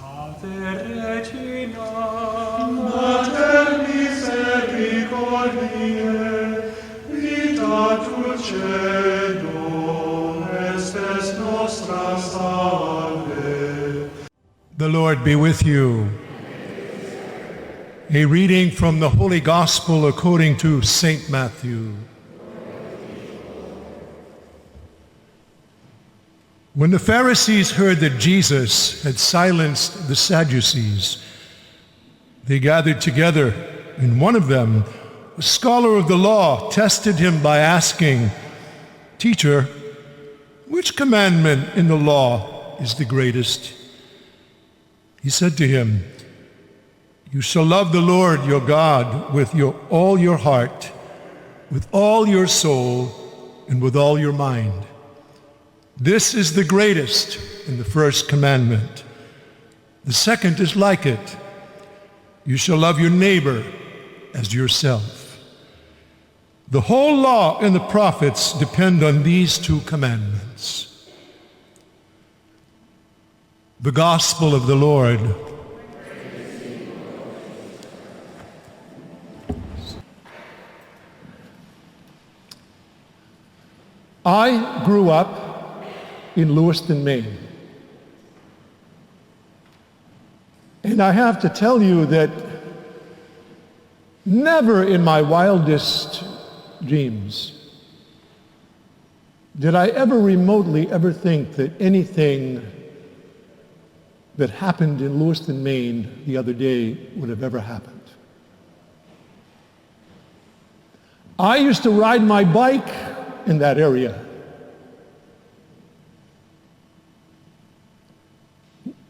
Ave Regina, Mater misericordiae, vita dulcedo, estes nostra salve. The Lord be with you. A reading from the Holy Gospel according to St. Matthew. When the Pharisees heard that Jesus had silenced the Sadducees, they gathered together, and one of them, a scholar of the law, tested him by asking, "Teacher, which commandment in the law is the greatest?" He said to him, "You shall love the Lord your God with all your heart, with all your soul, and with all your mind. This is the greatest and the first commandment. The second is like it. You shall love your neighbor as yourself. The whole law and the prophets depend on these two commandments." The Gospel of the Lord. I grew up in Lewiston, Maine. And I have to tell you that never in my wildest dreams did I ever remotely ever think that anything that happened in Lewiston, Maine the other day would have ever happened. I used to ride my bike in that area.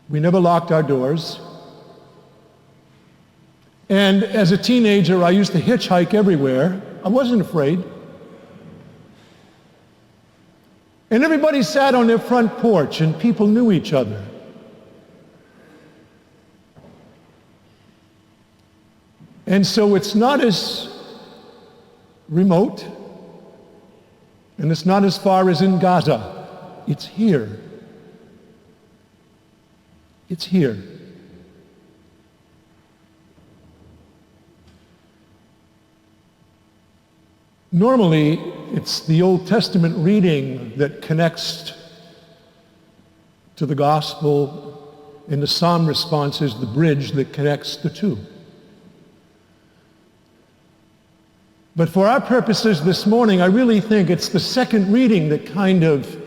We never locked our doors. And as a teenager, I used to hitchhike everywhere. I wasn't afraid. And everybody sat on their front porch, and people knew each other. And so it's not as remote, and it's not as far as in Gaza. It's here. It's here. Normally, it's the Old Testament reading that connects to the gospel, and the psalm response is the bridge that connects the two. But for our purposes this morning, I really think it's the second reading that kind of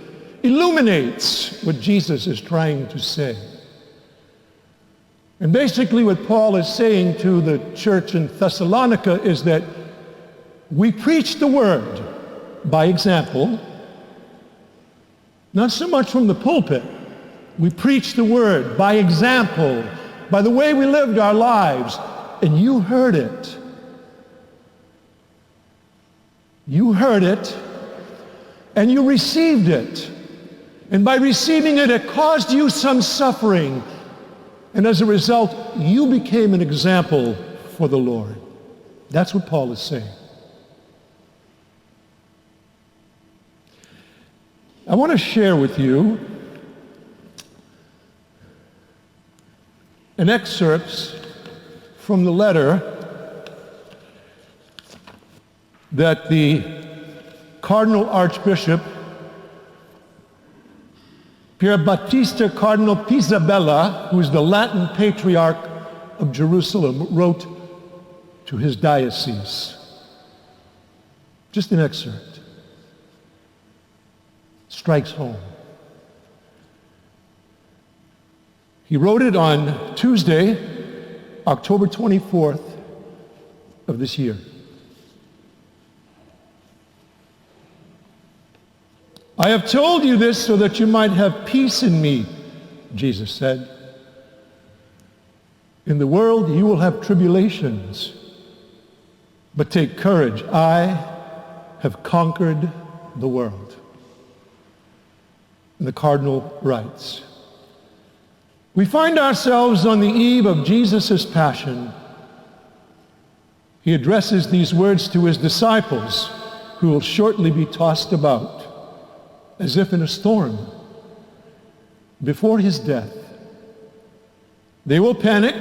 illuminates what Jesus is trying to say. And basically what Paul is saying to the church in Thessalonica is that we preach the word by example, not so much from the pulpit. We preach the word by example, by the way we lived our lives, and you heard it. You heard it, and you received it. And by receiving it, it caused you some suffering. And as a result, you became an example for the Lord. That's what Paul is saying. I want to share with you an excerpt from the letter that the Cardinal Archbishop Pier Battista Cardinal Pisabella, who is the Latin Patriarch of Jerusalem, wrote to his diocese. Just an excerpt. Strikes home. He wrote it on Tuesday, October 24th of this year. "I have told you this so that you might have peace in me," Jesus said. "In the world you will have tribulations, but take courage. I have conquered the world." And the Cardinal writes, "We find ourselves on the eve of Jesus' passion. He addresses these words to his disciples, who will shortly be tossed about as if in a storm. Before his death, They will panic,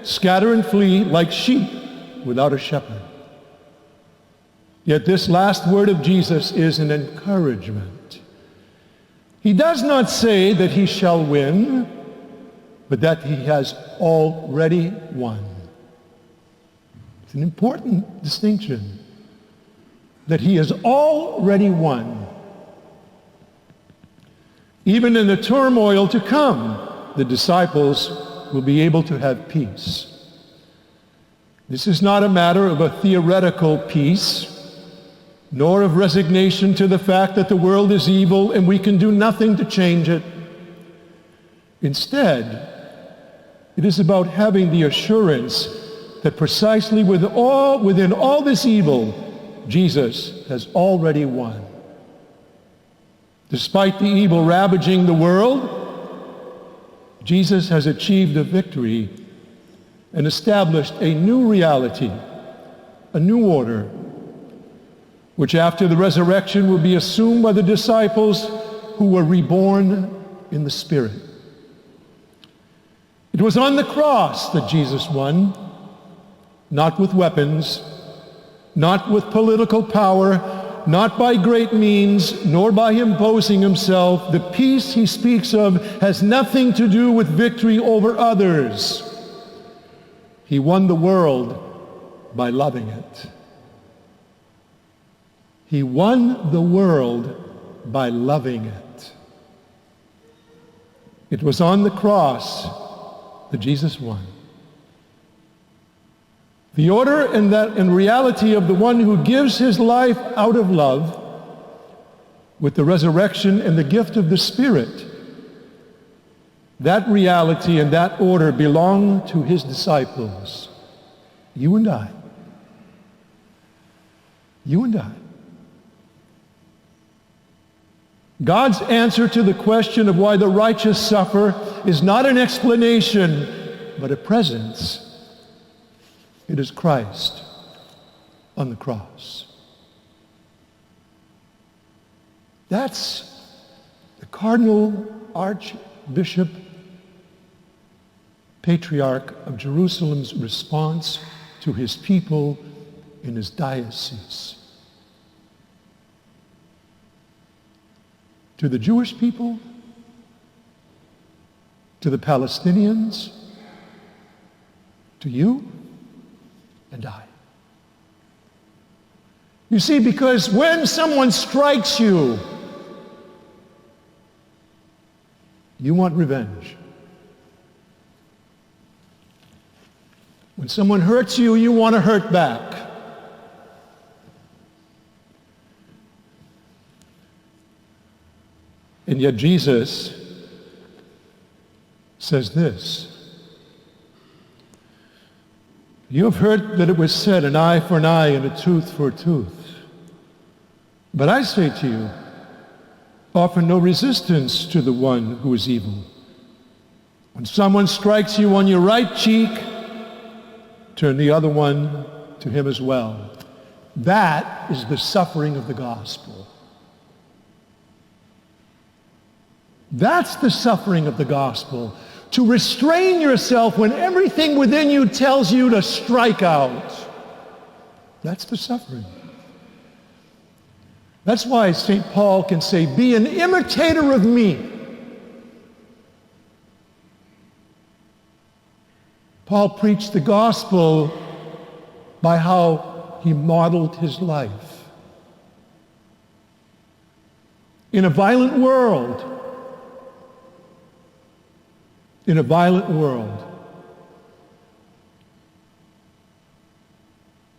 scatter and flee like sheep without a shepherd. Yet this last word of Jesus is an encouragement. He does not say that he shall win, but that he has already won. It's an important distinction, that he has already won. Even in the turmoil to come, the disciples will be able to have peace. This is not a matter of a theoretical peace, nor of resignation to the fact that the world is evil and we can do nothing to change it. Instead, it is about having the assurance that precisely within all this evil, Jesus has already won. Despite the evil ravaging the world, Jesus has achieved a victory and established a new reality, a new order, which after the resurrection will be assumed by the disciples who were reborn in the Spirit. It was on the cross that Jesus won, not with weapons, not with political power, not by great means, nor by imposing himself. The peace he speaks of has nothing to do with victory over others. He won the world by loving it. He won the world by loving it. It was on the cross that Jesus won. The order and reality of the one who gives his life out of love, with the resurrection and the gift of the Spirit, that reality and that order belong to his disciples, you and I. You and I. God's answer to the question of why the righteous suffer is not an explanation, but a presence. It is Christ on the cross. That's the Cardinal Archbishop Patriarch of Jerusalem's response to his people in his diocese. To the Jewish people, to the Palestinians, to you and I. You see, because when someone strikes you, you want revenge. When someone hurts you, you want to hurt back. And yet Jesus says this: you have heard that it was said, an eye for an eye and a tooth for a tooth. But I say to you, offer no resistance to the one who is evil. When someone strikes you on your right cheek, turn the other one to him as well. That is the suffering of the gospel. That's the suffering of the gospel. To restrain yourself when everything within you tells you to strike out. That's the suffering. That's why St. Paul can say, be an imitator of me. Paul preached the gospel by how he modeled his life. In a violent world,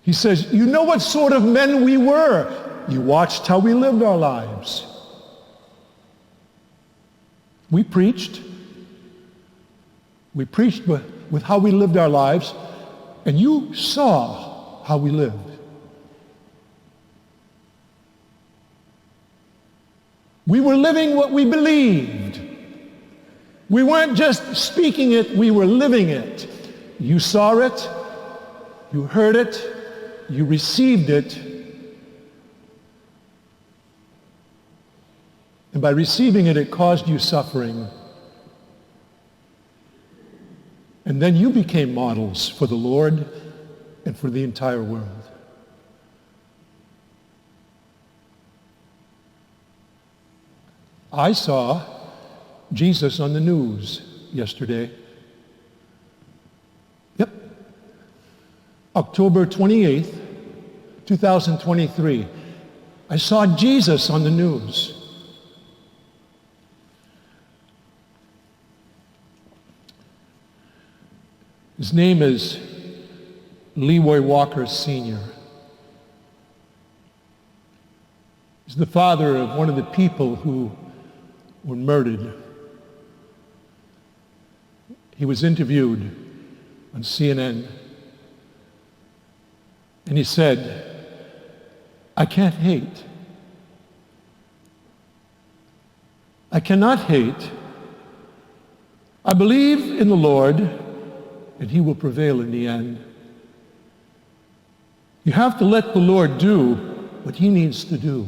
he says, you know what sort of men we were. You watched how we lived our lives. We preached with how we lived our lives, and you saw how we lived. We were living what we believed. We weren't just speaking it, we were living it. You saw it, you heard it, you received it, and by receiving it, it caused you suffering. And then you became models for the Lord and for the entire world. I saw Jesus on the news yesterday. Yep. October 28th, 2023. I saw Jesus on the news. His name is Leroy Walker Sr. He's the father of one of the people who were murdered. He was interviewed on CNN, and he said, "I can't hate. I cannot hate. I believe in the Lord, and he will prevail in the end. You have to let the Lord do what he needs to do.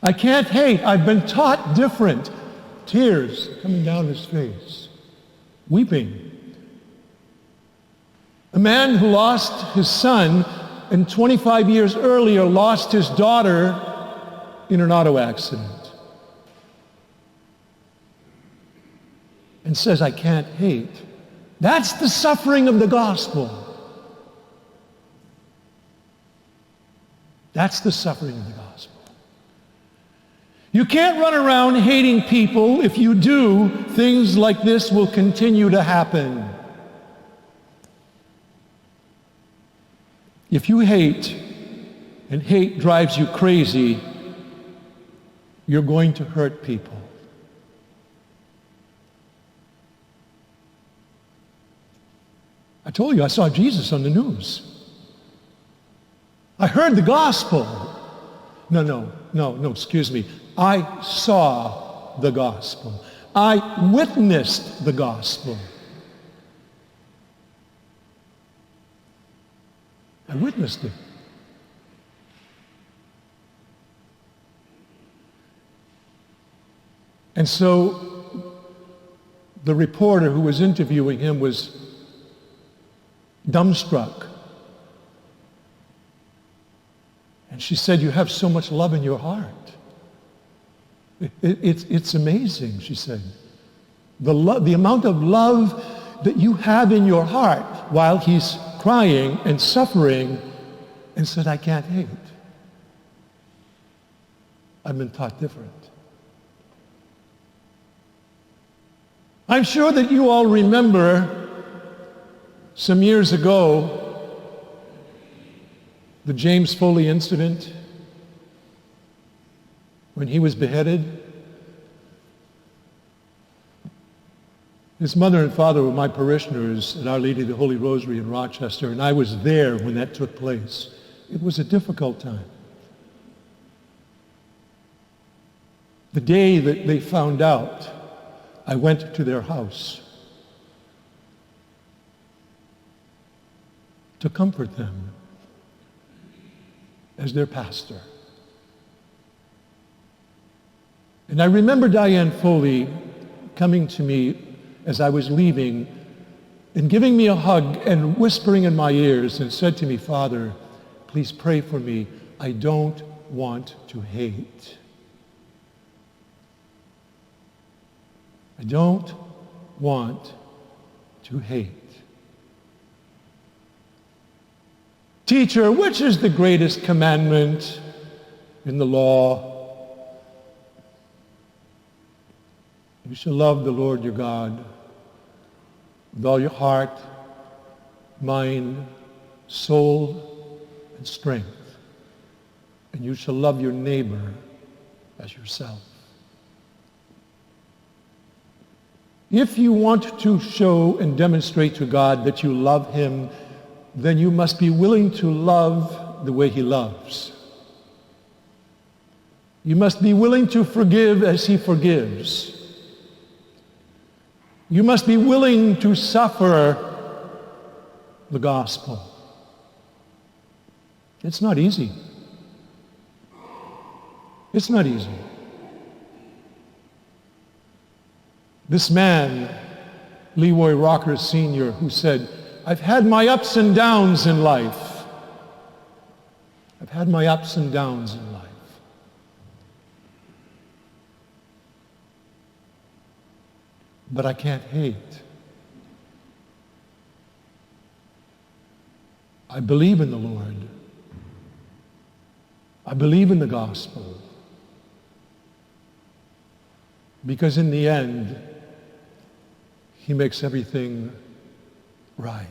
I can't hate. I've been taught different." Tears coming down his face, weeping. A man who lost his son and 25 years earlier lost his daughter in an auto accident. And says, "I can't hate." That's the suffering of the gospel. That's the suffering of the gospel. You can't run around hating people. If you do, things like this will continue to happen. If you hate, and hate drives you crazy, you're going to hurt people. I told you I saw Jesus on the news. I heard the gospel. No, excuse me. I saw the gospel. I witnessed the gospel. I witnessed it. And so the reporter who was interviewing him was dumbstruck. And she said, "You have so much love in your heart. It's amazing," she said. The amount of love that you have in your heart while he's crying and suffering, and said, "I can't hate. I've been taught different." I'm sure that you all remember some years ago the James Foley incident when he was beheaded. His mother and father were my parishioners at Our Lady of the Holy Rosary in Rochester, and I was there when that took place. It was a difficult time. The day that they found out, I went to their house to comfort them as their pastor. And I remember Diane Foley coming to me as I was leaving and giving me a hug and whispering in my ears and said to me, "Father, please pray for me. I don't want to hate. I don't want to hate." "Teacher, which is the greatest commandment in the law?" "You shall love the Lord your God with all your heart, mind, soul, and strength. And you shall love your neighbor as yourself." If you want to show and demonstrate to God that you love him, then you must be willing to love the way he loves. You must be willing to forgive as he forgives. You must be willing to suffer the gospel. It's not easy. It's not easy. This man, Leroy Rocker Sr., who said, I've had my ups and downs in life. I've had my ups and downs in life. But I can't hate. I believe in the Lord. I believe in the gospel. Because in the end, he makes everything right.